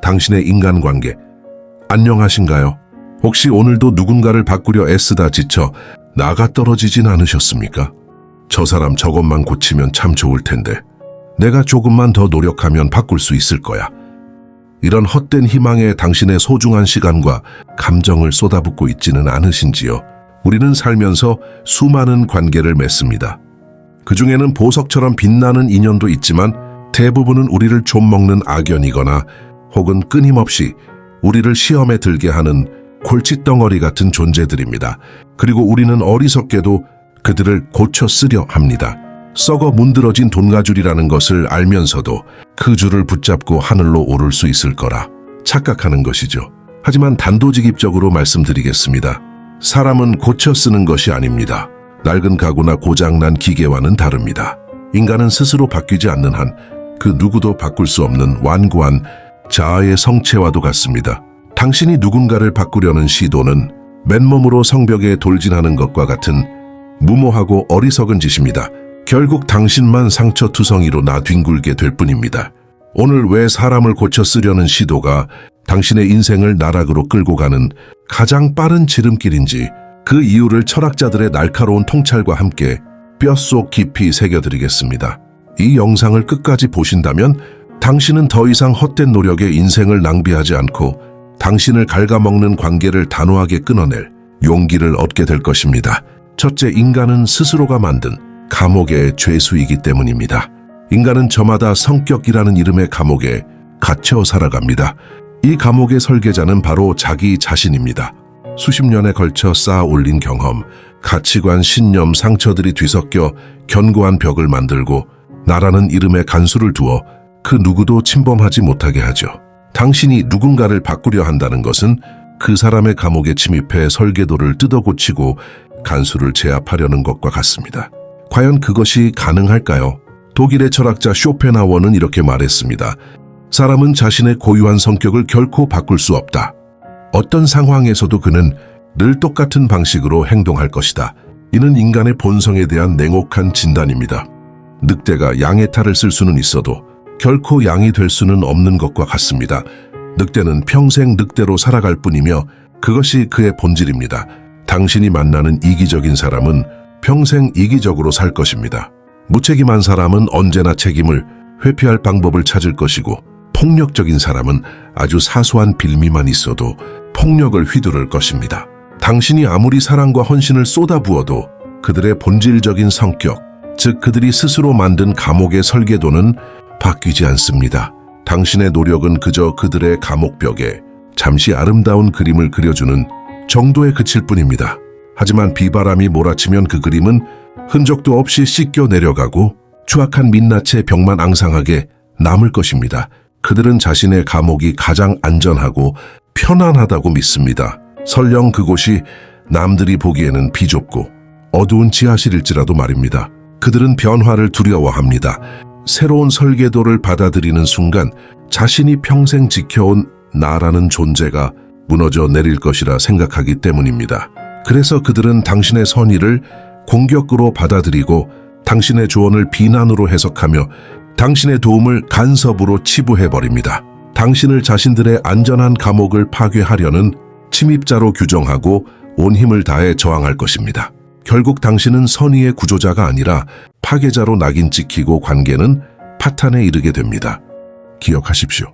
당신의 인간관계. 안녕하신가요? 혹시 오늘도 누군가를 바꾸려 애쓰다 지쳐 나가 떨어지진 않으셨습니까? 저 사람 저것만 고치면 참 좋을 텐데. 내가 조금만 더 노력하면 바꿀 수 있을 거야. 이런 헛된 희망에 당신의 소중한 시간과 감정을 쏟아붓고 있지는 않으신지요? 우리는 살면서 수많은 관계를 맺습니다. 그 중에는 보석처럼 빛나는 인연도 있지만 대부분은 우리를 좀먹는 악연이거나 혹은 끊임없이 우리를 시험에 들게 하는 골칫덩어리 같은 존재들입니다. 그리고 우리는 어리석게도 그들을 고쳐 쓰려 합니다. 썩어 문드러진 돈가줄이라는 것을 알면서도 그 줄을 붙잡고 하늘로 오를 수 있을 거라 착각하는 것이죠. 하지만 단도직입적으로 말씀드리겠습니다. 사람은 고쳐 쓰는 것이 아닙니다. 낡은 가구나 고장난 기계와는 다릅니다. 인간은 스스로 바뀌지 않는 한 그 누구도 바꿀 수 없는 완고한 자아의 성체와도 같습니다. 당신이 누군가를 바꾸려는 시도는 맨몸으로 성벽에 돌진하는 것과 같은 무모하고 어리석은 짓입니다. 결국 당신만 상처투성이로 나뒹굴게 될 뿐입니다. 오늘 왜 사람을 고쳐 쓰려는 시도가 당신의 인생을 나락으로 끌고 가는 가장 빠른 지름길인지 그 이유를 철학자들의 날카로운 통찰과 함께 뼛속 깊이 새겨드리겠습니다. 이 영상을 끝까지 보신다면 당신은 더 이상 헛된 노력에 인생을 낭비하지 않고 당신을 갉아먹는 관계를 단호하게 끊어낼 용기를 얻게 될 것입니다. 첫째, 인간은 스스로가 만든 감옥의 죄수이기 때문입니다. 인간은 저마다 성격이라는 이름의 감옥에 갇혀 살아갑니다. 이 감옥의 설계자는 바로 자기 자신입니다. 수십 년에 걸쳐 쌓아 올린 경험, 가치관, 신념, 상처들이 뒤섞여 견고한 벽을 만들고 나라는 이름에 간수를 두어 그 누구도 침범하지 못하게 하죠. 당신이 누군가를 바꾸려 한다는 것은 그 사람의 감옥에 침입해 설계도를 뜯어고치고 간수를 제압하려는 것과 같습니다. 과연 그것이 가능할까요? 독일의 철학자 쇼펜하워는 이렇게 말했습니다. 사람은 자신의 고유한 성격을 결코 바꿀 수 없다. 어떤 상황에서도 그는 늘 똑같은 방식으로 행동할 것이다. 이는 인간의 본성에 대한 냉혹한 진단입니다. 늑대가 양의 탈을 쓸 수는 있어도 결코 양이 될 수는 없는 것과 같습니다. 늑대는 평생 늑대로 살아갈 뿐이며 그것이 그의 본질입니다. 당신이 만나는 이기적인 사람은 평생 이기적으로 살 것입니다. 무책임한 사람은 언제나 책임을 회피할 방법을 찾을 것이고 폭력적인 사람은 아주 사소한 빌미만 있어도 폭력을 휘두를 것입니다. 당신이 아무리 사랑과 헌신을 쏟아부어도 그들의 본질적인 성격, 즉 그들이 스스로 만든 감옥의 설계도는 바뀌지 않습니다. 당신의 노력은 그저 그들의 감옥벽에 잠시 아름다운 그림을 그려주는 정도에 그칠 뿐입니다. 하지만 비바람이 몰아치면 그 그림은 흔적도 없이 씻겨 내려가고 추악한 민낯의 벽만 앙상하게 남을 것입니다. 그들은 자신의 감옥이 가장 안전하고 편안하다고 믿습니다. 설령 그곳이 남들이 보기에는 비좁고 어두운 지하실일지라도 말입니다. 그들은 변화를 두려워합니다. 새로운 설계도를 받아들이는 순간 자신이 평생 지켜온 나라는 존재가 무너져 내릴 것이라 생각하기 때문입니다. 그래서 그들은 당신의 선의를 공격으로 받아들이고 당신의 조언을 비난으로 해석하며 당신의 도움을 간섭으로 치부해버립니다. 당신을 자신들의 안전한 감옥을 파괴하려는 침입자로 규정하고 온 힘을 다해 저항할 것입니다. 결국 당신은 선의의 구조자가 아니라 파괴자로 낙인 찍히고 관계는 파탄에 이르게 됩니다. 기억하십시오.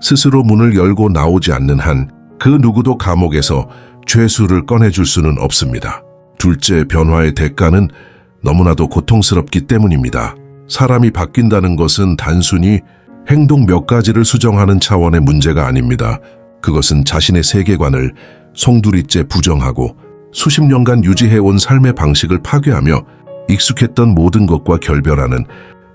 스스로 문을 열고 나오지 않는 한 그 누구도 감옥에서 죄수를 꺼내줄 수는 없습니다. 둘째, 변화의 대가는 너무나도 고통스럽기 때문입니다. 사람이 바뀐다는 것은 단순히 행동 몇 가지를 수정하는 차원의 문제가 아닙니다. 그것은 자신의 세계관을 송두리째 부정하고 수십 년간 유지해온 삶의 방식을 파괴하며 익숙했던 모든 것과 결별하는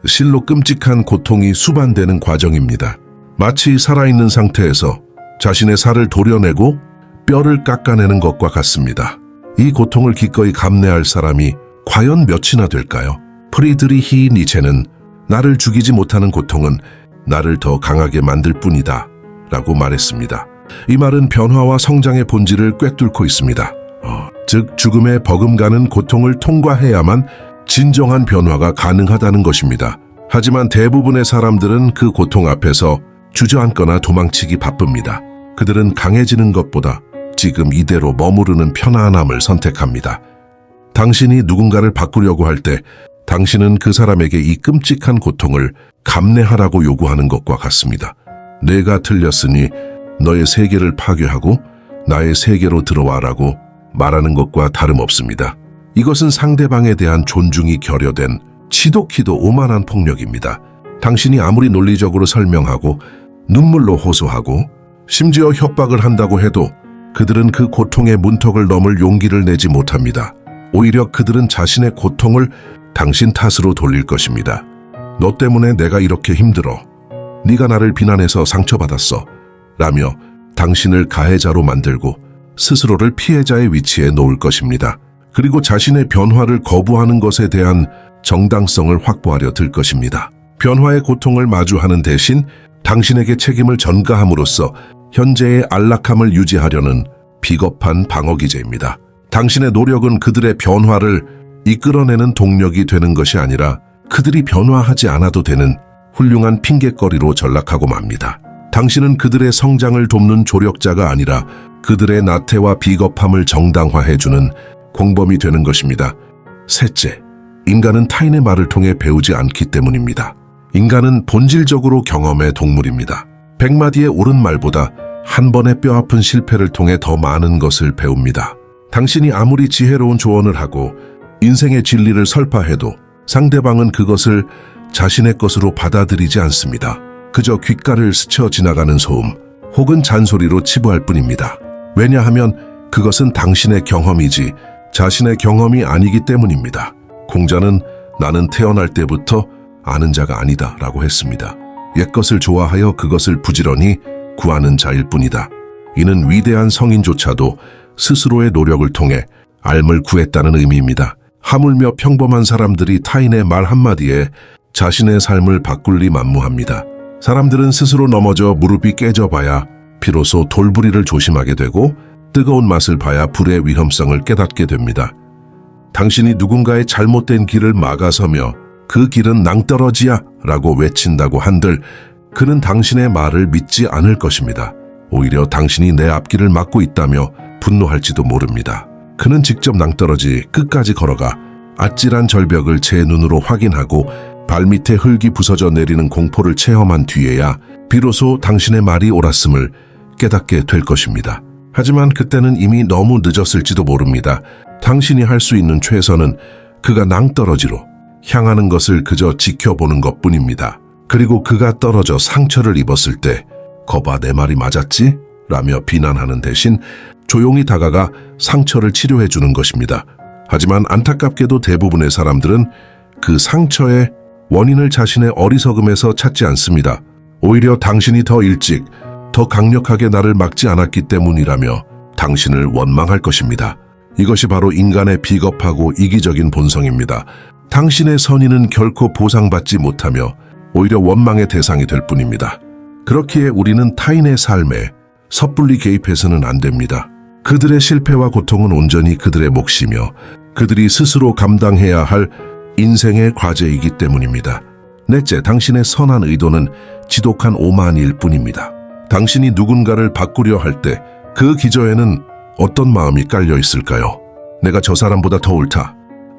실로 끔찍한 고통이 수반되는 과정입니다. 마치 살아있는 상태에서 자신의 살을 도려내고 뼈를 깎아내는 것과 같습니다. 이 고통을 기꺼이 감내할 사람이 과연 몇이나 될까요? 프리드리히 니체는 나를 죽이지 못하는 고통은 나를 더 강하게 만들 뿐이다 라고 말했습니다. 이 말은 변화와 성장의 본질을 꿰뚫고 있습니다. 즉 죽음에 버금가는 고통을 통과해야만 진정한 변화가 가능하다는 것입니다. 하지만 대부분의 사람들은 그 고통 앞에서 주저앉거나 도망치기 바쁩니다. 그들은 강해지는 것보다 지금 이대로 머무르는 편안함을 선택합니다. 당신이 누군가를 바꾸려고 할 때 당신은 그 사람에게 이 끔찍한 고통을 감내하라고 요구하는 것과 같습니다. 내가 틀렸으니 너의 세계를 파괴하고 나의 세계로 들어와라고 말하는 것과 다름없습니다. 이것은 상대방에 대한 존중이 결여된 지독히도 오만한 폭력입니다. 당신이 아무리 논리적으로 설명하고 눈물로 호소하고 심지어 협박을 한다고 해도 그들은 그 고통의 문턱을 넘을 용기를 내지 못합니다. 오히려 그들은 자신의 고통을 당신 탓으로 돌릴 것입니다. 너 때문에 내가 이렇게 힘들어. 네가 나를 비난해서 상처받았어. 라며 당신을 가해자로 만들고 스스로를 피해자의 위치에 놓을 것입니다. 그리고 자신의 변화를 거부하는 것에 대한 정당성을 확보하려 들 것입니다. 변화의 고통을 마주하는 대신 당신에게 책임을 전가함으로써 현재의 안락함을 유지하려는 비겁한 방어기제입니다. 당신의 노력은 그들의 변화를 이끌어내는 동력이 되는 것이 아니라 그들이 변화하지 않아도 되는 훌륭한 핑곗거리로 전락하고 맙니다. 당신은 그들의 성장을 돕는 조력자가 아니라 그들의 나태와 비겁함을 정당화해주는 공범이 되는 것입니다. 셋째, 인간은 타인의 말을 통해 배우지 않기 때문입니다. 인간은 본질적으로 경험의 동물입니다. 100마디의 옳은 말보다 한 번의 뼈아픈 실패를 통해 더 많은 것을 배웁니다. 당신이 아무리 지혜로운 조언을 하고 인생의 진리를 설파해도 상대방은 그것을 자신의 것으로 받아들이지 않습니다. 그저 귓가를 스쳐 지나가는 소음 혹은 잔소리로 치부할 뿐입니다. 왜냐하면 그것은 당신의 경험이지 자신의 경험이 아니기 때문입니다. 공자는 나는 태어날 때부터 아는 자가 아니다 라고 했습니다. 옛것을 좋아하여 그것을 부지런히 구하는 자일 뿐이다. 이는 위대한 성인조차도 스스로의 노력을 통해 알을 구했다는 의미입니다. 하물며 평범한 사람들이 타인의 말 한마디에 자신의 삶을 바꿀 리 만무합니다. 사람들은 스스로 넘어져 무릎이 깨져봐야 비로소 돌부리를 조심하게 되고 뜨거운 맛을 봐야 불의 위험성을 깨닫게 됩니다. 당신이 누군가의 잘못된 길을 막아서며 그 길은 낭떠러지야 라고 외친다고 한들 그는 당신의 말을 믿지 않을 것입니다. 오히려 당신이 내 앞길을 막고 있다며 분노할지도 모릅니다. 그는 직접 낭떠러지 끝까지 걸어가 아찔한 절벽을 제 눈으로 확인하고 발밑에 흙이 부서져 내리는 공포를 체험한 뒤에야 비로소 당신의 말이 옳았음을 깨닫게 될 것입니다. 하지만 그때는 이미 너무 늦었을지도 모릅니다. 당신이 할 수 있는 최선은 그가 낭떠러지로 향하는 것을 그저 지켜보는 것뿐입니다. 그리고 그가 떨어져 상처를 입었을 때 거봐 내 말이 맞았지? 라며 비난하는 대신 조용히 다가가 상처를 치료해 주는 것입니다. 하지만 안타깝게도 대부분의 사람들은 그 상처의 원인을 자신의 어리석음에서 찾지 않습니다. 오히려 당신이 더 일찍, 더 강력하게 나를 막지 않았기 때문이라며 당신을 원망할 것입니다. 이것이 바로 인간의 비겁하고 이기적인 본성입니다. 당신의 선의는 결코 보상받지 못하며 오히려 원망의 대상이 될 뿐입니다. 그렇기에 우리는 타인의 삶에 섣불리 개입해서는 안 됩니다. 그들의 실패와 고통은 온전히 그들의 몫이며 그들이 스스로 감당해야 할 인생의 과제이기 때문입니다. 넷째, 당신의 선한 의도는 지독한 오만일 뿐입니다. 당신이 누군가를 바꾸려 할 때 그 기저에는 어떤 마음이 깔려 있을까요? 내가 저 사람보다 더 옳다.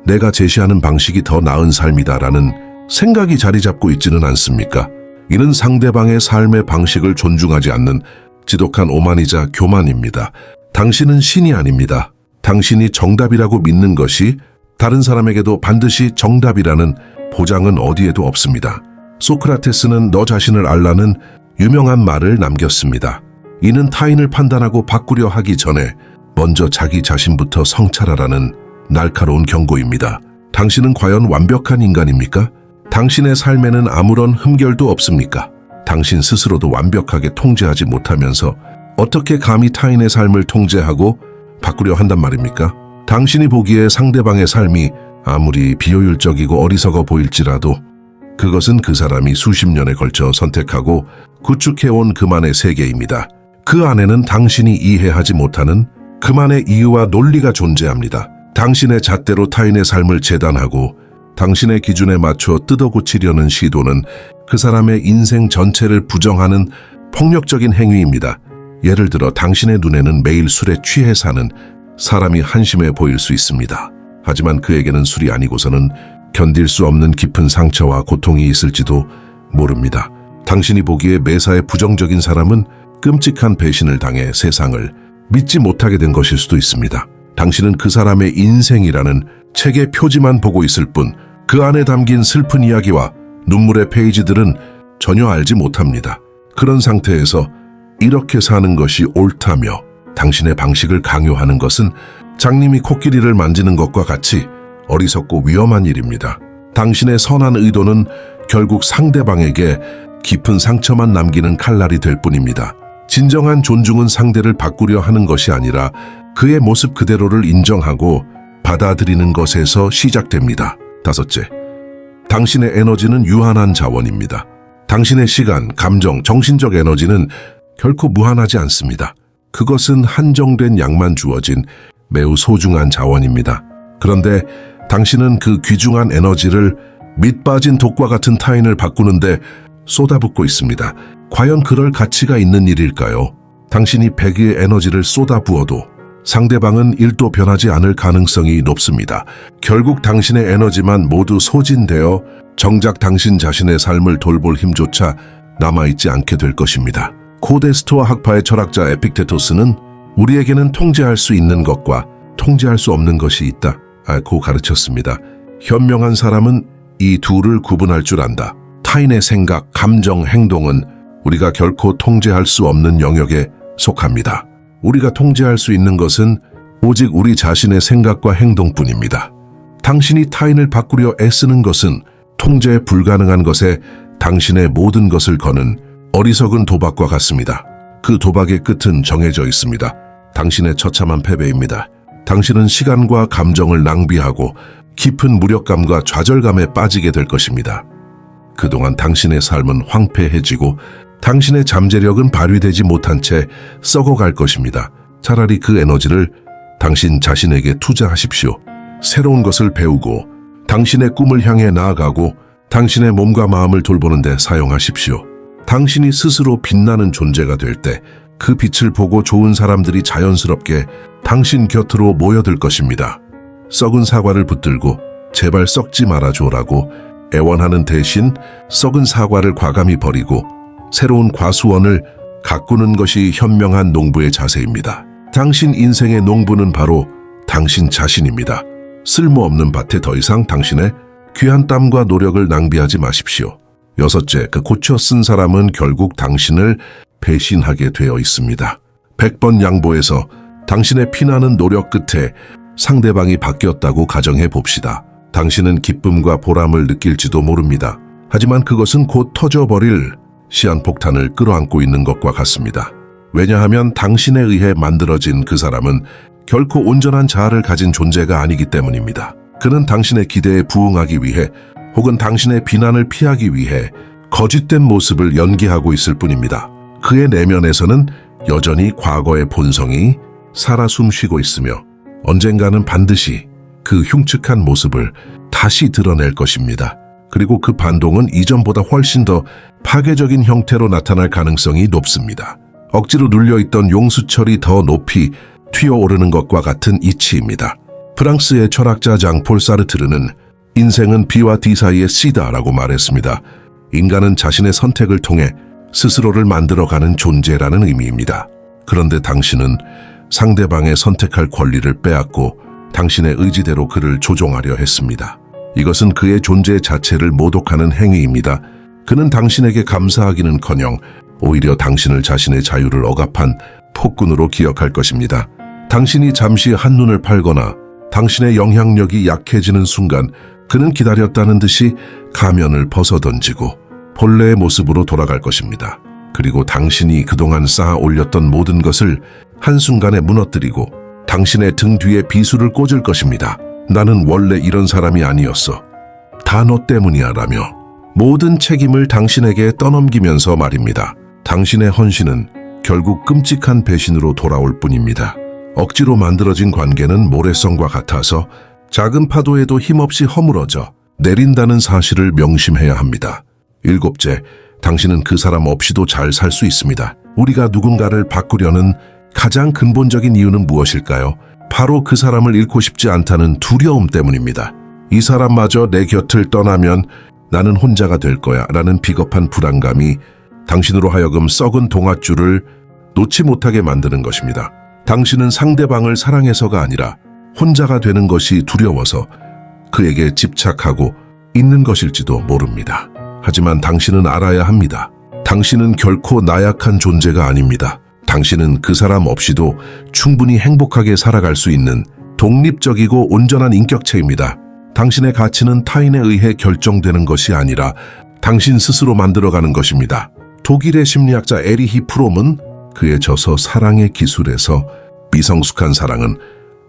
내가 제시하는 방식이 더 나은 삶이다라는 생각이 자리 잡고 있지는 않습니까? 이는 상대방의 삶의 방식을 존중하지 않는 지독한 오만이자 교만입니다. 당신은 신이 아닙니다. 당신이 정답이라고 믿는 것이 다른 사람에게도 반드시 정답이라는 보장은 어디에도 없습니다. 소크라테스는 너 자신을 알라는 유명한 말을 남겼습니다. 이는 타인을 판단하고 바꾸려 하기 전에 먼저 자기 자신부터 성찰하라는 날카로운 경고입니다. 당신은 과연 완벽한 인간입니까? 당신의 삶에는 아무런 흠결도 없습니까? 당신 스스로도 완벽하게 통제하지 못하면서 어떻게 감히 타인의 삶을 통제하고 바꾸려 한단 말입니까? 당신이 보기에 상대방의 삶이 아무리 비효율적이고 어리석어 보일지라도 그것은 그 사람이 수십 년에 걸쳐 선택하고 구축해온 그만의 세계입니다. 그 안에는 당신이 이해하지 못하는 그만의 이유와 논리가 존재합니다. 당신의 잣대로 타인의 삶을 재단하고 당신의 기준에 맞춰 뜯어고치려는 시도는 그 사람의 인생 전체를 부정하는 폭력적인 행위입니다. 예를 들어 당신의 눈에는 매일 술에 취해 사는 사람이 한심해 보일 수 있습니다. 하지만 그에게는 술이 아니고서는 견딜 수 없는 깊은 상처와 고통이 있을지도 모릅니다. 당신이 보기에 매사에 부정적인 사람은 끔찍한 배신을 당해 세상을 믿지 못하게 된 것일 수도 있습니다. 당신은 그 사람의 인생이라는 책의 표지만 보고 있을 뿐 그 안에 담긴 슬픈 이야기와 눈물의 페이지들은 전혀 알지 못합니다. 그런 상태에서 이렇게 사는 것이 옳다며 당신의 방식을 강요하는 것은 장님이 코끼리를 만지는 것과 같이 어리석고 위험한 일입니다. 당신의 선한 의도는 결국 상대방에게 깊은 상처만 남기는 칼날이 될 뿐입니다. 진정한 존중은 상대를 바꾸려 하는 것이 아니라 그의 모습 그대로를 인정하고 받아들이는 것에서 시작됩니다. 다섯째, 당신의 에너지는 유한한 자원입니다. 당신의 시간, 감정, 정신적 에너지는 결코 무한하지 않습니다. 그것은 한정된 양만 주어진 매우 소중한 자원입니다. 그런데 당신은 그 귀중한 에너지를 밑 빠진 독과 같은 타인을 바꾸는데 쏟아붓고 있습니다. 과연 그럴 가치가 있는 일일까요? 당신이 100의 에너지를 쏟아부어도 상대방은 1도 변하지 않을 가능성이 높습니다. 결국 당신의 에너지만 모두 소진되어 정작 당신 자신의 삶을 돌볼 힘조차 남아있지 않게 될 것입니다. 고대 스토아 학파의 철학자 에픽테토스는 우리에게는 통제할 수 있는 것과 통제할 수 없는 것이 있다고 가르쳤습니다. 현명한 사람은 이 둘을 구분할 줄 안다. 타인의 생각, 감정, 행동은 우리가 결코 통제할 수 없는 영역에 속합니다. 우리가 통제할 수 있는 것은 오직 우리 자신의 생각과 행동뿐입니다. 당신이 타인을 바꾸려 애쓰는 것은 통제 불가능한 것에 당신의 모든 것을 거는 어리석은 도박과 같습니다. 그 도박의 끝은 정해져 있습니다. 당신의 처참한 패배입니다. 당신은 시간과 감정을 낭비하고 깊은 무력감과 좌절감에 빠지게 될 것입니다. 그동안 당신의 삶은 황폐해지고 당신의 잠재력은 발휘되지 못한 채 썩어갈 것입니다. 차라리 그 에너지를 당신 자신에게 투자하십시오. 새로운 것을 배우고 당신의 꿈을 향해 나아가고 당신의 몸과 마음을 돌보는 데 사용하십시오. 당신이 스스로 빛나는 존재가 될 때 그 빛을 보고 좋은 사람들이 자연스럽게 당신 곁으로 모여들 것입니다. 썩은 사과를 붙들고 제발 썩지 말아줘라고 애원하는 대신 썩은 사과를 과감히 버리고 새로운 과수원을 가꾸는 것이 현명한 농부의 자세입니다. 당신 인생의 농부는 바로 당신 자신입니다. 쓸모없는 밭에 더 이상 당신의 귀한 땀과 노력을 낭비하지 마십시오. 여섯째, 그 고쳐 쓴 사람은 결국 당신을 배신하게 되어 있습니다. 100번 양보해서 당신의 피나는 노력 끝에 상대방이 바뀌었다고 가정해 봅시다. 당신은 기쁨과 보람을 느낄지도 모릅니다. 하지만 그것은 곧 터져버릴 시한폭탄을 끌어안고 있는 것과 같습니다. 왜냐하면 당신에 의해 만들어진 그 사람은 결코 온전한 자아를 가진 존재가 아니기 때문입니다. 그는 당신의 기대에 부응하기 위해 혹은 당신의 비난을 피하기 위해 거짓된 모습을 연기하고 있을 뿐입니다. 그의 내면에서는 여전히 과거의 본성이 살아 숨쉬고 있으며 언젠가는 반드시 그 흉측한 모습을 다시 드러낼 것입니다. 그리고 그 반동은 이전보다 훨씬 더 파괴적인 형태로 나타날 가능성이 높습니다. 억지로 눌려있던 용수철이 더 높이 튀어오르는 것과 같은 이치입니다. 프랑스의 철학자 장폴 사르트르는 인생은 B와 D 사이의 C다라고 말했습니다. 인간은 자신의 선택을 통해 스스로를 만들어가는 존재라는 의미입니다. 그런데 당신은 상대방의 선택할 권리를 빼앗고 당신의 의지대로 그를 조종하려 했습니다. 이것은 그의 존재 자체를 모독하는 행위입니다. 그는 당신에게 감사하기는커녕 오히려 당신을 자신의 자유를 억압한 폭군으로 기억할 것입니다. 당신이 잠시 한눈을 팔거나 당신의 영향력이 약해지는 순간 그는 기다렸다는 듯이 가면을 벗어던지고 본래의 모습으로 돌아갈 것입니다. 그리고 당신이 그동안 쌓아 올렸던 모든 것을 한순간에 무너뜨리고 당신의 등 뒤에 비수를 꽂을 것입니다. 나는 원래 이런 사람이 아니었어. 다 너 때문이야 라며 모든 책임을 당신에게 떠넘기면서 말입니다. 당신의 헌신은 결국 끔찍한 배신으로 돌아올 뿐입니다. 억지로 만들어진 관계는 모래성과 같아서 작은 파도에도 힘없이 허물어져 내린다는 사실을 명심해야 합니다. 일곱째, 당신은 그 사람 없이도 잘 살 수 있습니다. 우리가 누군가를 바꾸려는 가장 근본적인 이유는 무엇일까요? 바로 그 사람을 잃고 싶지 않다는 두려움 때문입니다. 이 사람마저 내 곁을 떠나면 나는 혼자가 될 거야 라는 비겁한 불안감이 당신으로 하여금 썩은 동아줄을 놓지 못하게 만드는 것입니다. 당신은 상대방을 사랑해서가 아니라 혼자가 되는 것이 두려워서 그에게 집착하고 있는 것일지도 모릅니다. 하지만 당신은 알아야 합니다. 당신은 결코 나약한 존재가 아닙니다. 당신은 그 사람 없이도 충분히 행복하게 살아갈 수 있는 독립적이고 온전한 인격체입니다. 당신의 가치는 타인에 의해 결정되는 것이 아니라 당신 스스로 만들어가는 것입니다. 독일의 심리학자 에리히 프롬은 그의 저서 사랑의 기술에서 미성숙한 사랑은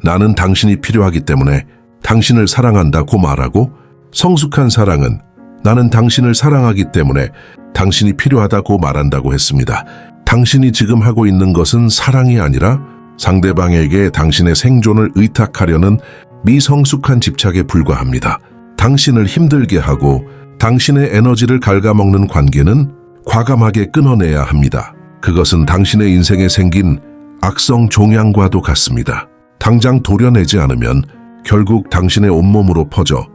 나는 당신이 필요하기 때문에 당신을 사랑한다고 말하고, 성숙한 사랑은 나는 당신을 사랑하기 때문에 당신이 필요하다고 말한다고 했습니다. 당신이 지금 하고 있는 것은 사랑이 아니라 상대방에게 당신의 생존을 의탁하려는 미성숙한 집착에 불과합니다. 당신을 힘들게 하고 당신의 에너지를 갉아먹는 관계는 과감하게 끊어내야 합니다. 그것은 당신의 인생에 생긴 악성 종양과도 같습니다. 당장 도려내지 않으면 결국 당신의 온몸으로 퍼져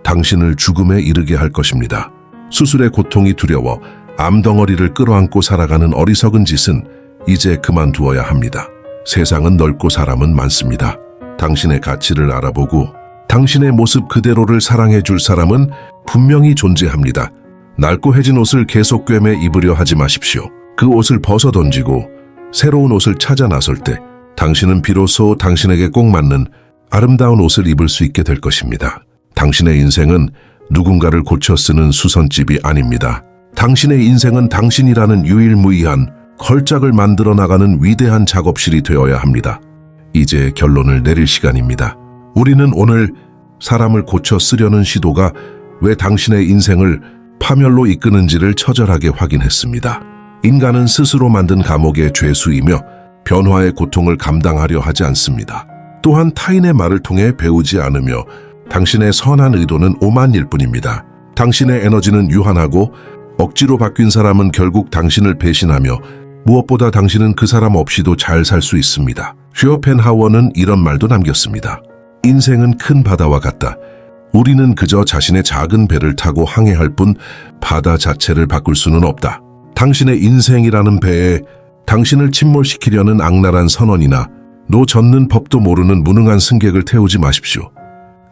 당신을 죽음에 이르게 할 것입니다. 수술의 고통이 두려워 암덩어리를 끌어안고 살아가는 어리석은 짓은 이제 그만두어야 합니다. 세상은 넓고 사람은 많습니다. 당신의 가치를 알아보고 당신의 모습 그대로를 사랑해 줄 사람은 분명히 존재합니다. 낡고해진 옷을 계속 꿰매 입으려 하지 마십시오. 그 옷을 벗어 던지고 새로운 옷을 찾아 나설 때 당신은 비로소 당신에게 꼭 맞는 아름다운 옷을 입을 수 있게 될 것입니다. 당신의 인생은 누군가를 고쳐 쓰는 수선집이 아닙니다. 당신의 인생은 당신이라는 유일무이한 걸작을 만들어 나가는 위대한 작업실이 되어야 합니다. 이제 결론을 내릴 시간입니다. 우리는 오늘 사람을 고쳐 쓰려는 시도가 왜 당신의 인생을 파멸로 이끄는지를 처절하게 확인했습니다. 인간은 스스로 만든 감옥의 죄수이며 변화의 고통을 감당하려 하지 않습니다. 또한 타인의 말을 통해 배우지 않으며 당신의 선한 의도는 오만일 뿐입니다. 당신의 에너지는 유한하고 억지로 바뀐 사람은 결국 당신을 배신하며 무엇보다 당신은 그 사람 없이도 잘 살 수 있습니다. 쇼펜하워는 이런 말도 남겼습니다. 인생은 큰 바다와 같다. 우리는 그저 자신의 작은 배를 타고 항해할 뿐 바다 자체를 바꿀 수는 없다. 당신의 인생이라는 배에 당신을 침몰시키려는 악랄한 선원이나 노젓는 법도 모르는 무능한 승객을 태우지 마십시오.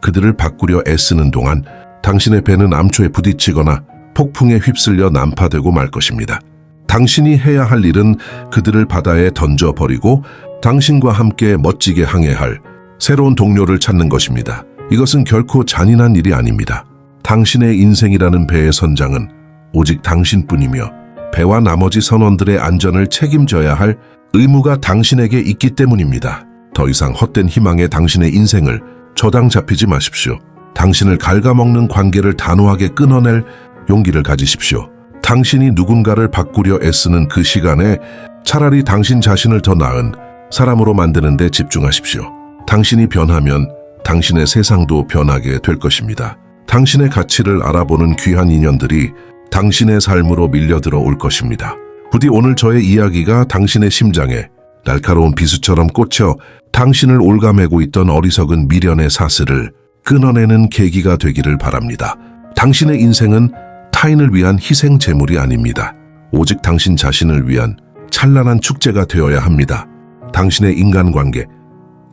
그들을 바꾸려 애쓰는 동안 당신의 배는 암초에 부딪히거나 폭풍에 휩쓸려 난파되고 말 것입니다. 당신이 해야 할 일은 그들을 바다에 던져버리고 당신과 함께 멋지게 항해할 새로운 동료를 찾는 것입니다. 이것은 결코 잔인한 일이 아닙니다. 당신의 인생이라는 배의 선장은 오직 당신뿐이며 배와 나머지 선원들의 안전을 책임져야 할 의무가 당신에게 있기 때문입니다. 더 이상 헛된 희망에 당신의 인생을 저당 잡히지 마십시오. 당신을 갉아먹는 관계를 단호하게 끊어낼 용기를 가지십시오. 당신이 누군가를 바꾸려 애쓰는 그 시간에 차라리 당신 자신을 더 나은 사람으로 만드는 데 집중하십시오. 당신이 변하면 당신의 세상도 변하게 될 것입니다. 당신의 가치를 알아보는 귀한 인연들이 당신의 삶으로 밀려들어 올 것입니다. 부디 오늘 저의 이야기가 당신의 심장에 날카로운 비수처럼 꽂혀 당신을 올가매고 있던 어리석은 미련의 사슬을 끊어내는 계기가 되기를 바랍니다. 당신의 인생은 타인을 위한 희생 제물이 아닙니다. 오직 당신 자신을 위한 찬란한 축제가 되어야 합니다. 당신의 인간관계,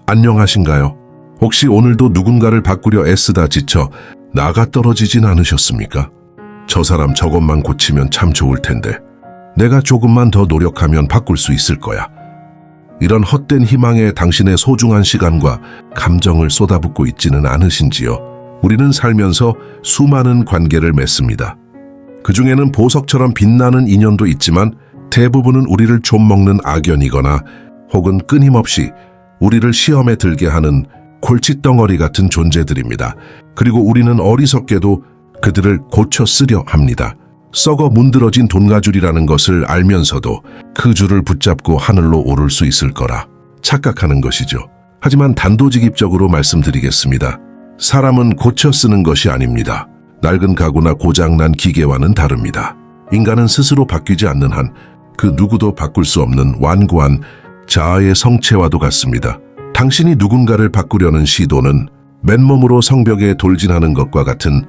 안녕하신가요? 혹시 오늘도 누군가를 바꾸려 애쓰다 지쳐 나가 떨어지진 않으셨습니까? 저 사람 저것만 고치면 참 좋을 텐데, 내가 조금만 더 노력하면 바꿀 수 있을 거야. 이런 헛된 희망에 당신의 소중한 시간과 감정을 쏟아붓고 있지는 않으신지요? 우리는 살면서 수많은 관계를 맺습니다. 그 중에는 보석처럼 빛나는 인연도 있지만 대부분은 우리를 좀먹는 악연이거나 혹은 끊임없이 우리를 시험에 들게 하는 골칫덩어리 같은 존재들입니다. 그리고 우리는 어리석게도 그들을 고쳐 쓰려 합니다. 썩어 문드러진 돈가줄이라는 것을 알면서도 그 줄을 붙잡고 하늘로 오를 수 있을 거라 착각하는 것이죠. 하지만 단도직입적으로 말씀드리겠습니다. 사람은 고쳐 쓰는 것이 아닙니다. 낡은 가구나 고장난 기계와는 다릅니다. 인간은 스스로 바뀌지 않는 한 그 누구도 바꿀 수 없는 완고한 자아의 성체와도 같습니다. 당신이 누군가를 바꾸려는 시도는 맨몸으로 성벽에 돌진하는 것과 같은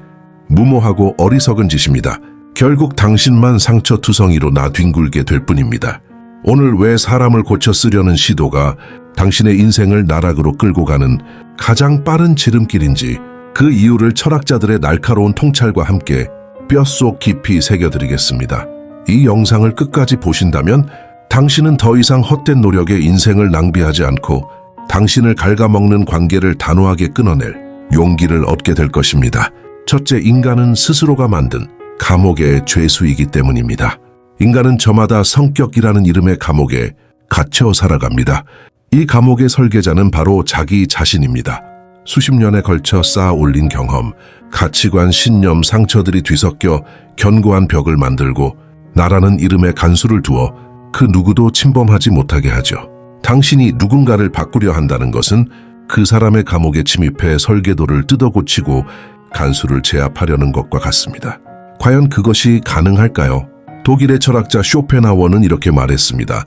무모하고 어리석은 짓입니다. 결국 당신만 상처투성이로 나뒹굴게 될 뿐입니다. 오늘 왜 사람을 고쳐 쓰려는 시도가 당신의 인생을 나락으로 끌고 가는 가장 빠른 지름길인지 그 이유를 철학자들의 날카로운 통찰과 함께 뼛속 깊이 새겨드리겠습니다. 이 영상을 끝까지 보신다면 당신은 더 이상 헛된 노력에 인생을 낭비하지 않고 당신을 갉아먹는 관계를 단호하게 끊어낼 용기를 얻게 될 것입니다. 첫째, 인간은 스스로가 만든 감옥의 죄수이기 때문입니다. 인간은 저마다 성격이라는 이름의 감옥에 갇혀 살아갑니다. 이 감옥의 설계자는 바로 자기 자신입니다. 수십 년에 걸쳐 쌓아 올린 경험, 가치관, 신념, 상처들이 뒤섞여 견고한 벽을 만들고 나라는 이름에 간수를 두어 그 누구도 침범하지 못하게 하죠. 당신이 누군가를 바꾸려 한다는 것은 그 사람의 감옥에 침입해 설계도를 뜯어고치고 간수를 제압하려는 것과 같습니다. 과연 그것이 가능할까요? 독일의 철학자 쇼펜하워는 이렇게 말했습니다.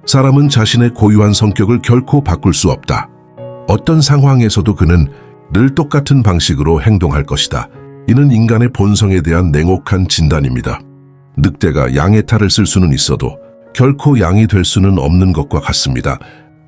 사람은 자신의 고유한 성격을 결코 바꿀 수 없다. 어떤 상황에서도 그는 늘 똑같은 방식으로 행동할 것이다. 이는 인간의 본성에 대한 냉혹한 진단입니다. 늑대가 양의 탈을 쓸 수는 있어도 결코 양이 될 수는 없는 것과 같습니다.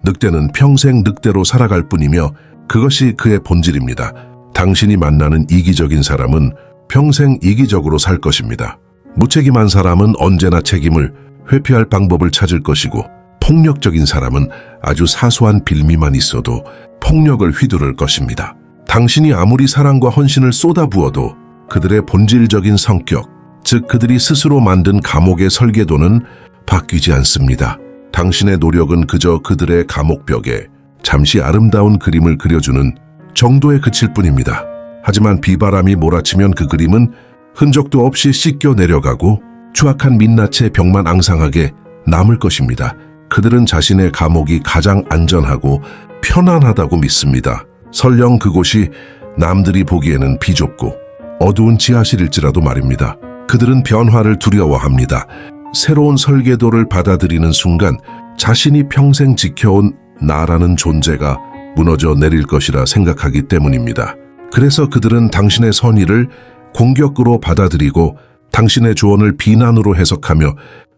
늑대는 평생 늑대로 살아갈 뿐이며 그것이 그의 본질입니다. 당신이 만나는 이기적인 사람은 평생 이기적으로 살 것입니다. 무책임한 사람은 언제나 책임을 회피할 방법을 찾을 것이고 폭력적인 사람은 아주 사소한 빌미만 있어도 폭력을 휘두를 것입니다. 당신이 아무리 사랑과 헌신을 쏟아부어도 그들의 본질적인 성격, 즉 그들이 스스로 만든 감옥의 설계도는 바뀌지 않습니다. 당신의 노력은 그저 그들의 감옥벽에 잠시 아름다운 그림을 그려주는 정도에 그칠 뿐입니다. 하지만 비바람이 몰아치면 그 그림은 흔적도 없이 씻겨 내려가고 추악한 민낯의 벽만 앙상하게 남을 것입니다. 그들은 자신의 감옥이 가장 안전하고 편안하다고 믿습니다. 설령 그곳이 남들이 보기에는 비좁고 어두운 지하실일지라도 말입니다. 그들은 변화를 두려워합니다. 새로운 설계도를 받아들이는 순간 자신이 평생 지켜온 나라는 존재가 무너져 내릴 것이라 생각하기 때문입니다. 그래서 그들은 당신의 선의를 공격으로 받아들이고 당신의 조언을 비난으로 해석하며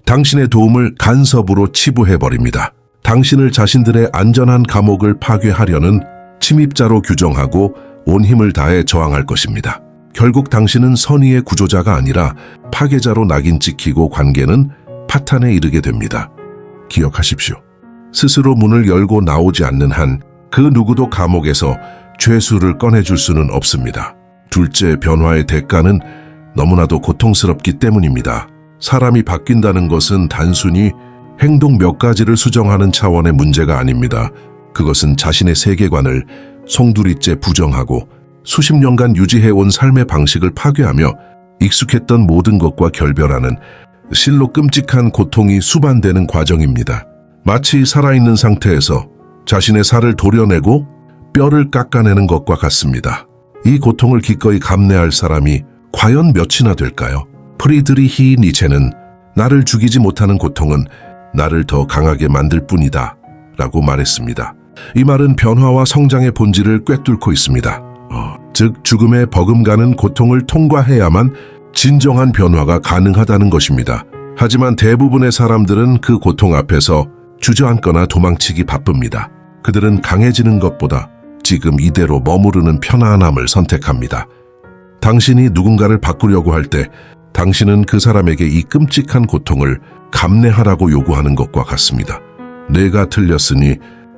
당신의 도움을 간섭으로 치부해버립니다. 당신을 자신들의 안전한 감옥을 파괴하려는 침입자로 규정하고 온 힘을 다해 저항할 것입니다. 결국 당신은 선의의 구조자가 아니라 파괴자로 낙인 찍히고 관계는 파탄에 이르게 됩니다. 기억하십시오. 스스로 문을 열고 나오지 않는 한 그 누구도 감옥에서 죄수를 꺼내줄 수는 없습니다. 둘째, 변화의 대가는 너무나도 고통스럽기 때문입니다. 사람이 바뀐다는 것은 단순히 행동 몇 가지를 수정하는 차원의 문제가 아닙니다. 그것은 자신의 세계관을 송두리째 부정하고 수십 년간 유지해온 삶의 방식을 파괴하며 익숙했던 모든 것과 결별하는 실로 끔찍한 고통이 수반되는 과정입니다. 마치 살아있는 상태에서 자신의 살을 도려내고 뼈를 깎아내는 것과 같습니다. 이 고통을 기꺼이 감내할 사람이 과연 몇이나 될까요? 프리드리히 니체는 나를 죽이지 못하는 고통은 나를 더 강하게 만들 뿐이다 라고 말했습니다. 이 말은 변화와 성장의 본질을 꿰뚫고 있습니다. 즉 죽음에 버금가는 고통을 통과해야만 진정한 변화가 가능하다는 것입니다. 하지만 대부분의 사람들은 그 고통 앞에서 주저앉거나 도망치기 바쁩니다. 그들은 강해지는 것보다 지금 이대로 머무르는 편안함을 선택합니다. 당신이 누군가를 바꾸려고 할 때 당신은 그 사람에게 이 끔찍한 고통을 감내하라고 요구하는 것과 같습니다. 내가 틀렸으니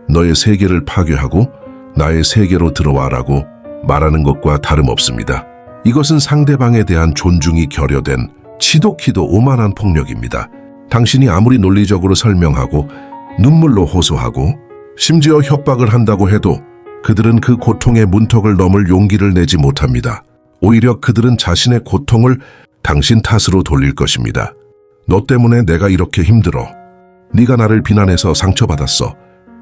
너의 세계를 파괴하고 나의 세계로 들어와라고 말하는 것과 다름없습니다. 이것은 상대방에 대한 존중이 결여된 지독히도 오만한 폭력입니다. 당신이 아무리 논리적으로 설명하고 눈물로 호소하고 심지어 협박을 한다고 해도 그들은 그 고통의 문턱을 넘을 용기를 내지 못합니다. 오히려 그들은 자신의 고통을 당신 탓으로 돌릴 것입니다. 너 때문에 내가 이렇게 힘들어. 네가 나를 비난해서 상처받았어.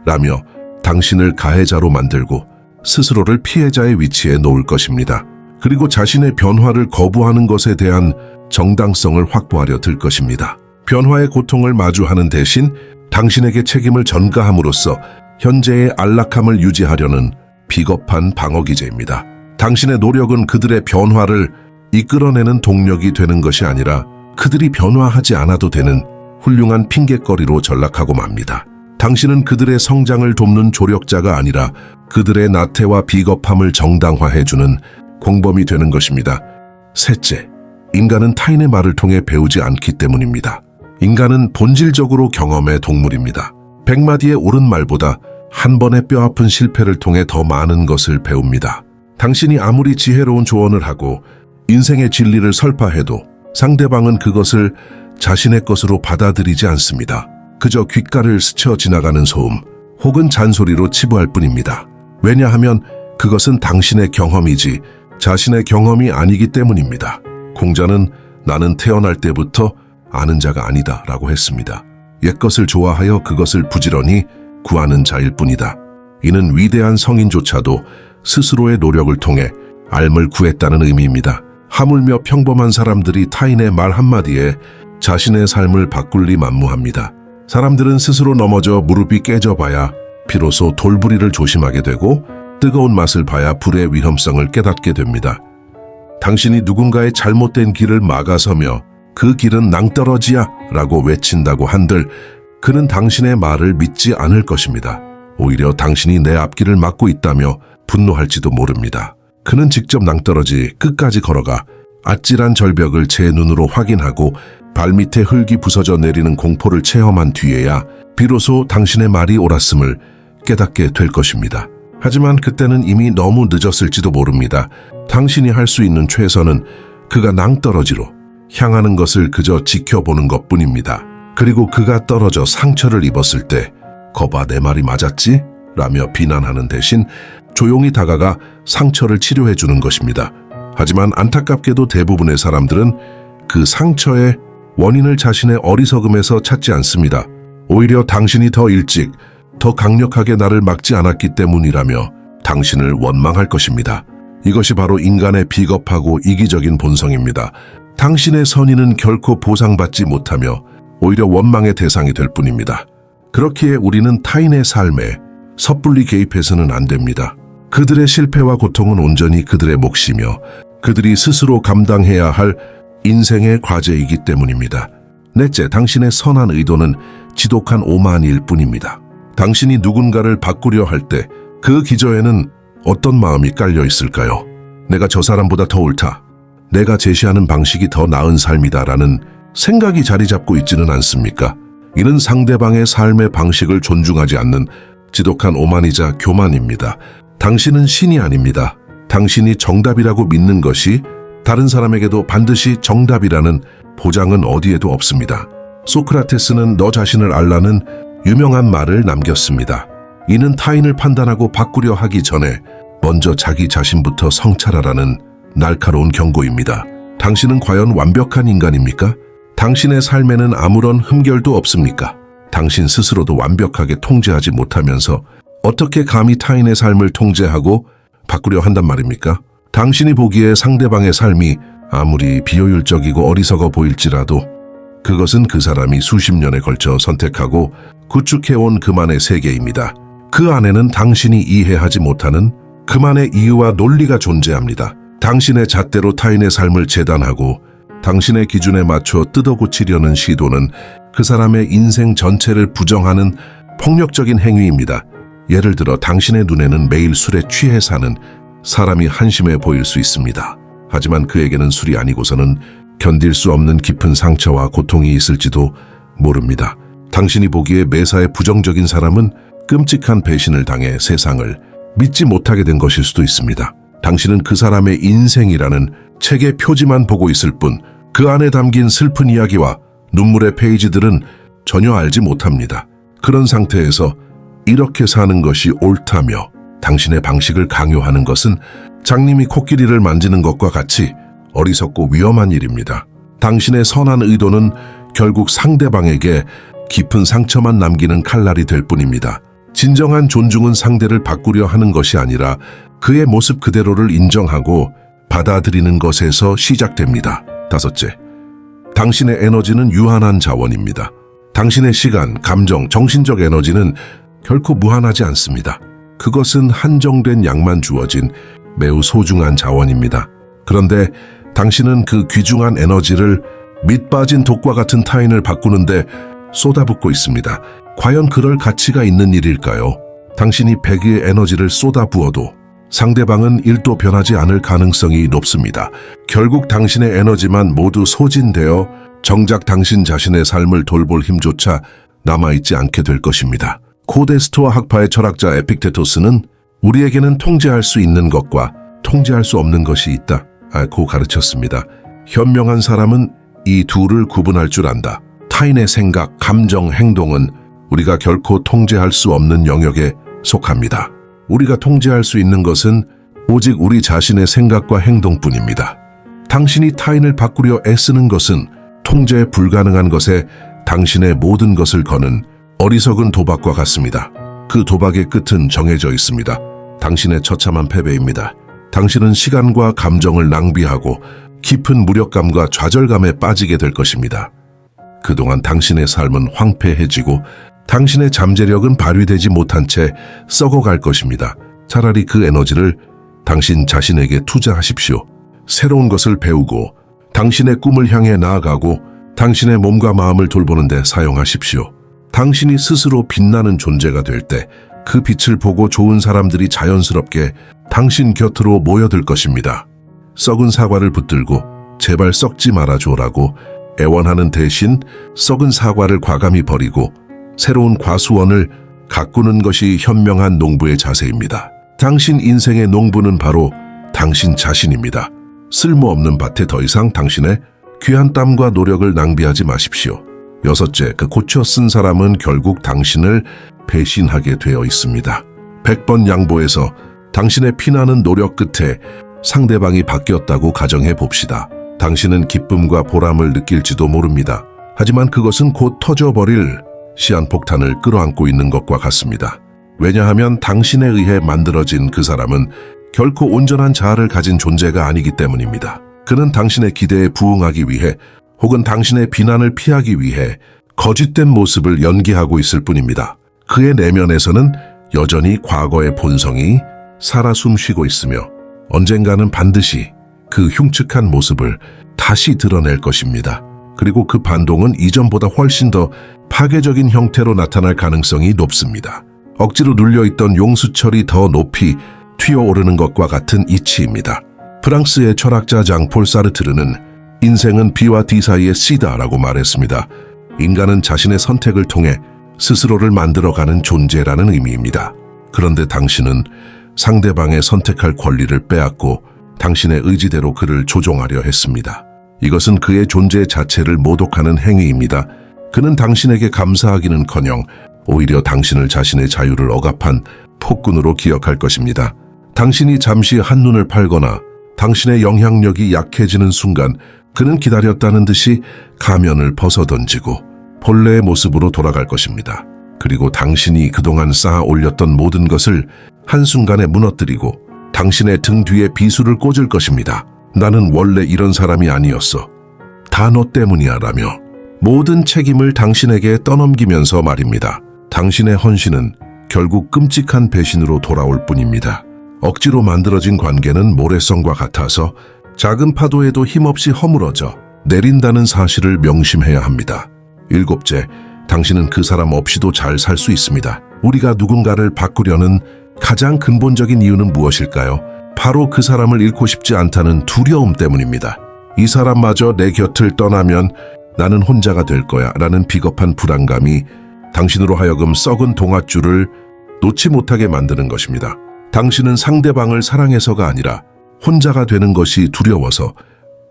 라며 당신을 가해자로 만들고 스스로를 피해자의 위치에 놓을 것입니다. 그리고 자신의 변화를 거부하는 것에 대한 정당성을 확보하려 들 것입니다. 변화의 고통을 마주하는 대신 당신에게 책임을 전가함으로써 현재의 안락함을 유지하려는 비겁한 방어기제입니다. 당신의 노력은 그들의 변화를 이끌어내는 동력이 되는 것이 아니라 그들이 변화하지 않아도 되는 훌륭한 핑곗거리로 전락하고 맙니다. 당신은 그들의 성장을 돕는 조력자가 아니라 그들의 나태와 비겁함을 정당화해주는 공범이 되는 것입니다. 셋째, 인간은 타인의 말을 통해 배우지 않기 때문입니다. 인간은 본질적으로 경험의 동물입니다. 100마디의 옳은 말보다 한 번의 뼈아픈 실패를 통해 더 많은 것을 배웁니다. 당신이 아무리 지혜로운 조언을 하고 인생의 진리를 설파해도 상대방은 그것을 자신의 것으로 받아들이지 않습니다. 그저 귓가를 스쳐 지나가는 소음 혹은 잔소리로 치부할 뿐입니다. 왜냐하면 그것은 당신의 경험이지 자신의 경험이 아니기 때문입니다. 공자는 나는 태어날 때부터 아는 자가 아니다 라고 했습니다. 옛것을 좋아하여 그것을 부지런히 구하는 자일 뿐이다. 이는 위대한 성인조차도 스스로의 노력을 통해 알을 구했다는 의미입니다. 하물며 평범한 사람들이 타인의 말 한마디에 자신의 삶을 바꿀 리 만무합니다. 사람들은 스스로 넘어져 무릎이 깨져봐야 비로소 돌부리를 조심하게 되고 뜨거운 맛을 봐야 불의 위험성을 깨닫게 됩니다. 당신이 누군가의 잘못된 길을 막아서며 그 길은 낭떠러지야 라고 외친다고 한들 그는 당신의 말을 믿지 않을 것입니다. 오히려 당신이 내 앞길을 막고 있다며 분노할지도 모릅니다. 그는 직접 낭떠러지 끝까지 걸어가 아찔한 절벽을 제 눈으로 확인하고 발밑에 흙이 부서져 내리는 공포를 체험한 뒤에야 비로소 당신의 말이 옳았음을 깨닫게 될 것입니다. 하지만 그때는 이미 너무 늦었을지도 모릅니다. 당신이 할 수 있는 최선은 그가 낭떠러지로 향하는 것을 그저 지켜보는 것뿐입니다. 그리고 그가 떨어져 상처를 입었을 때 거봐 내 말이 맞았지? 라며 비난하는 대신 조용히 다가가 상처를 치료해 주는 것입니다. 하지만 안타깝게도 대부분의 사람들은 그 상처의 원인을 자신의 어리석음에서 찾지 않습니다. 오히려 당신이 더 일찍, 더 강력하게 나를 막지 않았기 때문이라며 당신을 원망할 것입니다. 이것이 바로 인간의 비겁하고 이기적인 본성입니다. 당신의 선의는 결코 보상받지 못하며 오히려 원망의 대상이 될 뿐입니다. 그렇기에 우리는 타인의 삶에 섣불리 개입해서는 안 됩니다. 그들의 실패와 고통은 온전히 그들의 몫이며 그들이 스스로 감당해야 할 인생의 과제이기 때문입니다. 넷째, 당신의 선한 의도는 지독한 오만일 뿐입니다. 당신이 누군가를 바꾸려 할 때 그 기저에는 어떤 마음이 깔려 있을까요? 내가 저 사람보다 더 옳다. 내가 제시하는 방식이 더 나은 삶이다라는 생각이 자리 잡고 있지는 않습니까? 이는 상대방의 삶의 방식을 존중하지 않는 지독한 오만이자 교만입니다. 당신은 신이 아닙니다. 당신이 정답이라고 믿는 것이 다른 사람에게도 반드시 정답이라는 보장은 어디에도 없습니다. 소크라테스는 너 자신을 알라는 유명한 말을 남겼습니다. 이는 타인을 판단하고 바꾸려 하기 전에 먼저 자기 자신부터 성찰하라는 날카로운 경고입니다. 당신은 과연 완벽한 인간입니까? 당신의 삶에는 아무런 흠결도 없습니까? 당신 스스로도 완벽하게 통제하지 못하면서 어떻게 감히 타인의 삶을 통제하고 바꾸려 한단 말입니까? 당신이 보기에 상대방의 삶이 아무리 비효율적이고 어리석어 보일지라도 그것은 그 사람이 수십 년에 걸쳐 선택하고 구축해온 그만의 세계입니다. 그 안에는 당신이 이해하지 못하는 그만의 이유와 논리가 존재합니다. 당신의 잣대로 타인의 삶을 재단하고 당신의 기준에 맞춰 뜯어고치려는 시도는 그 사람의 인생 전체를 부정하는 폭력적인 행위입니다. 예를 들어 당신의 눈에는 매일 술에 취해 사는 사람이 한심해 보일 수 있습니다. 하지만 그에게는 술이 아니고서는 견딜 수 없는 깊은 상처와 고통이 있을지도 모릅니다. 당신이 보기에 매사에 부정적인 사람은 끔찍한 배신을 당해 세상을 믿지 못하게 된 것일 수도 있습니다. 당신은 그 사람의 인생이라는 책의 표지만 보고 있을 뿐 그 안에 담긴 슬픈 이야기와 눈물의 페이지들은 전혀 알지 못합니다. 그런 상태에서 이렇게 사는 것이 옳다며 당신의 방식을 강요하는 것은 장님이 코끼리를 만지는 것과 같이 어리석고 위험한 일입니다. 당신의 선한 의도는 결국 상대방에게 깊은 상처만 남기는 칼날이 될 뿐입니다. 진정한 존중은 상대를 바꾸려 하는 것이 아니라 그의 모습 그대로를 인정하고 받아들이는 것에서 시작됩니다. 다섯째, 당신의 에너지는 유한한 자원입니다. 당신의 시간, 감정, 정신적 에너지는 결코 무한하지 않습니다. 그것은 한정된 양만 주어진 매우 소중한 자원입니다. 그런데 당신은 그 귀중한 에너지를 밑 빠진 독과 같은 타인을 바꾸는데 쏟아붓고 있습니다. 과연 그럴 가치가 있는 일일까요? 당신이 100의 에너지를 쏟아부어도 상대방은 1도 변하지 않을 가능성이 높습니다. 결국 당신의 에너지만 모두 소진되어 정작 당신 자신의 삶을 돌볼 힘조차 남아있지 않게 될 것입니다. 고대 스토아 학파의 철학자 에픽테토스는 우리에게는 통제할 수 있는 것과 통제할 수 없는 것이 있다고 가르쳤습니다. 현명한 사람은 이 둘을 구분할 줄 안다. 타인의 생각, 감정, 행동은 우리가 결코 통제할 수 없는 영역에 속합니다. 우리가 통제할 수 있는 것은 오직 우리 자신의 생각과 행동뿐입니다. 당신이 타인을 바꾸려 애쓰는 것은 통제 불가능한 것에 당신의 모든 것을 거는 어리석은 도박과 같습니다. 그 도박의 끝은 정해져 있습니다. 당신의 처참한 패배입니다. 당신은 시간과 감정을 낭비하고 깊은 무력감과 좌절감에 빠지게 될 것입니다. 그동안 당신의 삶은 황폐해지고 당신의 잠재력은 발휘되지 못한 채 썩어갈 것입니다. 차라리 그 에너지를 당신 자신에게 투자하십시오. 새로운 것을 배우고 당신의 꿈을 향해 나아가고 당신의 몸과 마음을 돌보는 데 사용하십시오. 당신이 스스로 빛나는 존재가 될 때 그 빛을 보고 좋은 사람들이 자연스럽게 당신 곁으로 모여들 것입니다. 썩은 사과를 붙들고 제발 썩지 말아줘라고 애원하는 대신 썩은 사과를 과감히 버리고 새로운 과수원을 가꾸는 것이 현명한 농부의 자세입니다. 당신 인생의 농부는 바로 당신 자신입니다. 쓸모없는 밭에 더 이상 당신의 귀한 땀과 노력을 낭비하지 마십시오. 여섯째, 그 고쳐 쓴 사람은 결국 당신을 배신하게 되어 있습니다. 100번 양보해서 당신의 피나는 노력 끝에 상대방이 바뀌었다고 가정해 봅시다. 당신은 기쁨과 보람을 느낄지도 모릅니다. 하지만 그것은 곧 터져버릴 시한폭탄을 끌어안고 있는 것과 같습니다. 왜냐하면 당신에 의해 만들어진 그 사람은 결코 온전한 자아를 가진 존재가 아니기 때문입니다. 그는 당신의 기대에 부응하기 위해 혹은 당신의 비난을 피하기 위해 거짓된 모습을 연기하고 있을 뿐입니다. 그의 내면에서는 여전히 과거의 본성이 살아 숨쉬고 있으며 언젠가는 반드시 그 흉측한 모습을 다시 드러낼 것입니다. 그리고 그 반동은 이전보다 훨씬 더 파괴적인 형태로 나타날 가능성이 높습니다. 억지로 눌려있던 용수철이 더 높이 튀어오르는 것과 같은 이치입니다. 프랑스의 철학자 장폴 사르트르는 인생은 B와 D 사이의 C다라고 말했습니다. 인간은 자신의 선택을 통해 스스로를 만들어가는 존재라는 의미입니다. 그런데 당신은 상대방의 선택할 권리를 빼앗고 당신의 의지대로 그를 조종하려 했습니다. 이것은 그의 존재 자체를 모독하는 행위입니다. 그는 당신에게 감사하기는커녕 오히려 당신을 자신의 자유를 억압한 폭군으로 기억할 것입니다. 당신이 잠시 한눈을 팔거나 당신의 영향력이 약해지는 순간 그는 기다렸다는 듯이 가면을 벗어던지고 본래의 모습으로 돌아갈 것입니다. 그리고 당신이 그동안 쌓아 올렸던 모든 것을 한순간에 무너뜨리고 당신의 등 뒤에 비수를 꽂을 것입니다. 나는 원래 이런 사람이 아니었어. 다 너 때문이야 라며 모든 책임을 당신에게 떠넘기면서 말입니다. 당신의 헌신은 결국 끔찍한 배신으로 돌아올 뿐입니다. 억지로 만들어진 관계는 모래성과 같아서 작은 파도에도 힘없이 허물어져 내린다는 사실을 명심해야 합니다. 일곱째, 당신은 그 사람 없이도 잘 살 수 있습니다. 우리가 누군가를 바꾸려는 가장 근본적인 이유는 무엇일까요? 바로 그 사람을 잃고 싶지 않다는 두려움 때문입니다. 이 사람마저 내 곁을 떠나면 나는 혼자가 될 거야 라는 비겁한 불안감이 당신으로 하여금 썩은 동아줄을 놓지 못하게 만드는 것입니다. 당신은 상대방을 사랑해서가 아니라 혼자가 되는 것이 두려워서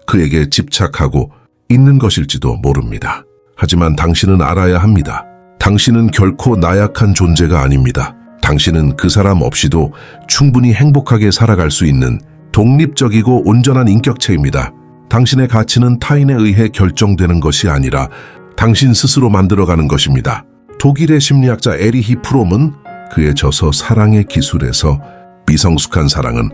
그에게 집착하고 있는 것일지도 모릅니다. 하지만 당신은 알아야 합니다. 당신은 결코 나약한 존재가 아닙니다. 당신은 그 사람 없이도 충분히 행복하게 살아갈 수 있는 독립적이고 온전한 인격체입니다. 당신의 가치는 타인에 의해 결정되는 것이 아니라 당신 스스로 만들어가는 것입니다. 독일의 심리학자 에리히 프롬은 그의 저서 사랑의 기술에서 미성숙한 사랑은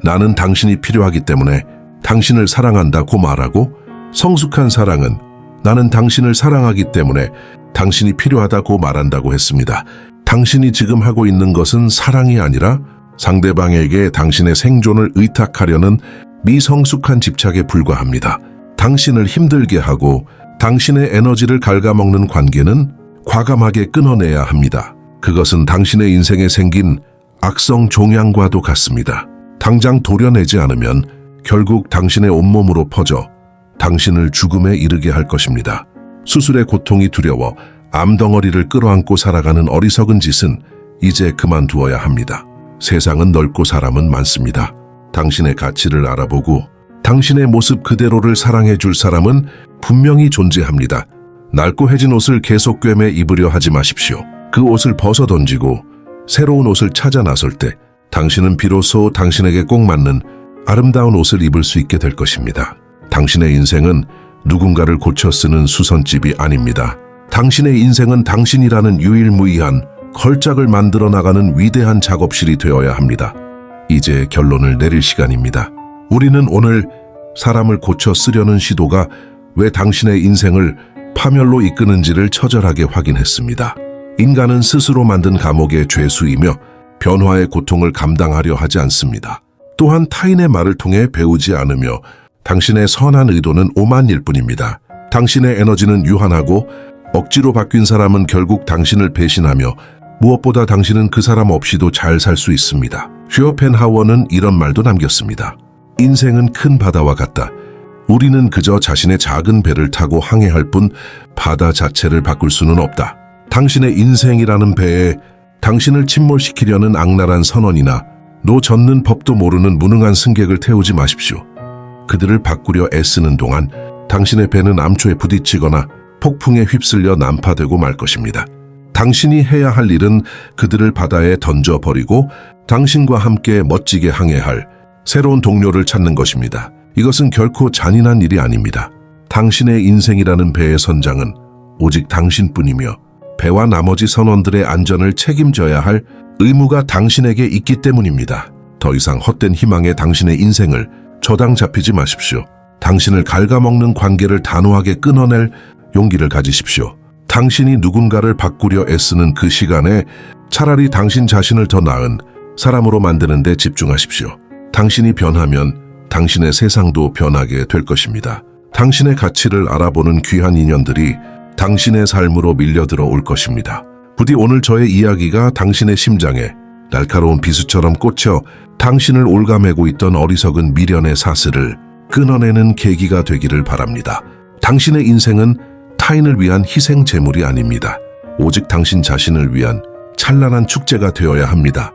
나는 당신이 필요하기 때문에 당신을 사랑한다고 말하고 성숙한 사랑은 나는 당신을 사랑하기 때문에 당신이 필요하다고 말한다고 했습니다. 당신이 지금 하고 있는 것은 사랑이 아니라 상대방에게 당신의 생존을 의탁하려는 미성숙한 집착에 불과합니다. 당신을 힘들게 하고 당신의 에너지를 갉아먹는 관계는 과감하게 끊어내야 합니다. 그것은 당신의 인생에 생긴 악성 종양과도 같습니다. 당장 도려내지 않으면 결국 당신의 온몸으로 퍼져 당신을 죽음에 이르게 할 것입니다. 수술의 고통이 두려워 암덩어리를 끌어안고 살아가는 어리석은 짓은 이제 그만두어야 합니다. 세상은 넓고 사람은 많습니다. 당신의 가치를 알아보고 당신의 모습 그대로를 사랑해 줄 사람은 분명히 존재합니다. 낡고 해진 옷을 계속 꿰매 입으려 하지 마십시오. 그 옷을 벗어 던지고 새로운 옷을 찾아 나설 때 당신은 비로소 당신에게 꼭 맞는 아름다운 옷을 입을 수 있게 될 것입니다. 당신의 인생은 누군가를 고쳐 쓰는 수선집이 아닙니다. 당신의 인생은 당신이라는 유일무이한 걸작을 만들어 나가는 위대한 작업실이 되어야 합니다. 이제 결론을 내릴 시간입니다. 우리는 오늘 사람을 고쳐 쓰려는 시도가 왜 당신의 인생을 파멸로 이끄는지를 처절하게 확인했습니다. 인간은 스스로 만든 감옥의 죄수이며 변화의 고통을 감당하려 하지 않습니다. 또한 타인의 말을 통해 배우지 않으며 당신의 선한 의도는 오만일 뿐입니다. 당신의 에너지는 유한하고 억지로 바뀐 사람은 결국 당신을 배신하며 무엇보다 당신은 그 사람 없이도 잘 살 수 있습니다. 쇼펜하워는 이런 말도 남겼습니다. 인생은 큰 바다와 같다. 우리는 그저 자신의 작은 배를 타고 항해할 뿐 바다 자체를 바꿀 수는 없다. 당신의 인생이라는 배에 당신을 침몰시키려는 악랄한 선원이나 노 젓는 법도 모르는 무능한 승객을 태우지 마십시오. 그들을 바꾸려 애쓰는 동안 당신의 배는 암초에 부딪히거나 폭풍에 휩쓸려 난파되고 말 것입니다. 당신이 해야 할 일은 그들을 바다에 던져버리고 당신과 함께 멋지게 항해할 새로운 동료를 찾는 것입니다. 이것은 결코 잔인한 일이 아닙니다. 당신의 인생이라는 배의 선장은 오직 당신뿐이며 배와 나머지 선원들의 안전을 책임져야 할 의무가 당신에게 있기 때문입니다. 더 이상 헛된 희망에 당신의 인생을 저당 잡히지 마십시오. 당신을 갉아먹는 관계를 단호하게 끊어낼 용기를 가지십시오. 당신이 누군가를 바꾸려 애쓰는 그 시간에 차라리 당신 자신을 더 나은 사람으로 만드는 데 집중하십시오. 당신이 변하면 당신의 세상도 변하게 될 것입니다. 당신의 가치를 알아보는 귀한 인연들이 당신의 삶으로 밀려들어 올 것입니다. 부디 오늘 저의 이야기가 당신의 심장에 날카로운 비수처럼 꽂혀 당신을 올가매고 있던 어리석은 미련의 사슬을 끊어내는 계기가 되기를 바랍니다. 당신의 인생은 타인을 위한 희생 제물이 아닙니다. 오직 당신 자신을 위한 찬란한 축제가 되어야 합니다.